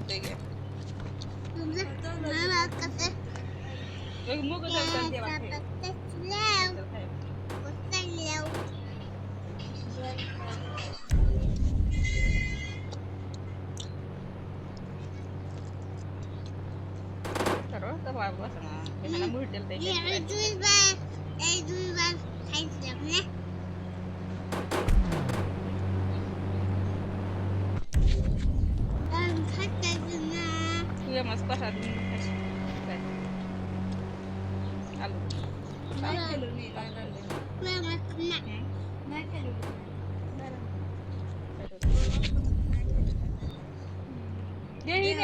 থেকে terus apa bos sama gimana model teh iya mas pas ada alu dia ini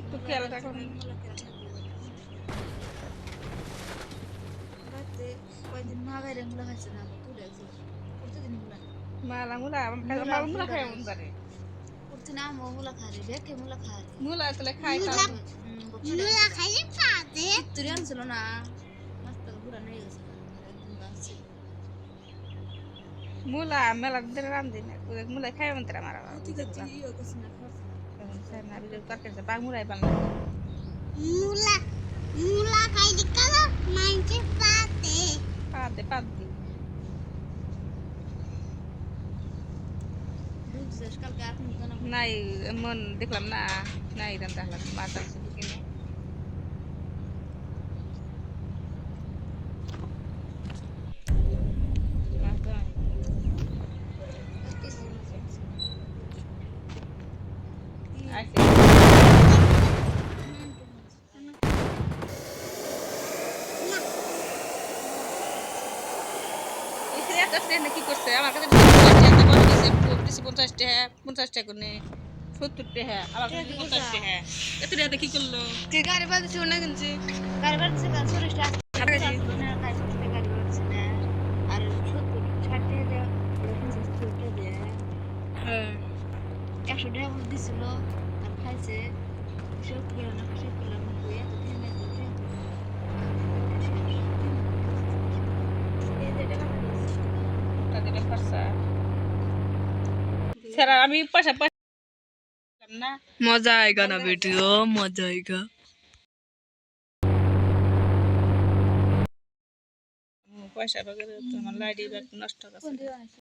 tuh kira takut malang mula kayak mana mula khari beke mula khari mula tuh khai mula khari pade turian selo na masta pura nahi gasa ekdom basse mula melak beneran deh mula khai mentera marah tiga iyo kasna khasa saya nabi itu pakai sebab mulai bang mula khari kala main ke pade pade sekal ke aku bukan nai mon deklam na nai dan tahlan matang sedikit কি করছে আমার কাছে 50 টাকা করে 70 টাকা আবার 50 টাকা এত টাকা কি করলো কে গাড়ি বাজছে না কিনছে গাড়ি বাড়ছে 40 টাকা গাড়ি বাড়ছে না আর 70 60 টাকা দেওয়া 50 টাকা দেয়া হ্যাঁ 100 টাকা দিছিল আর খাইছে সব কিলো না সব কিলো না কইয়া তো দিন না তাদের খরচা স্যার আমি পয়সা না मजा आएगा ना बेटी ओ मजा आएगा পয়সা বগের তোমার লাইডি ব্যাগ নষ্ট করছে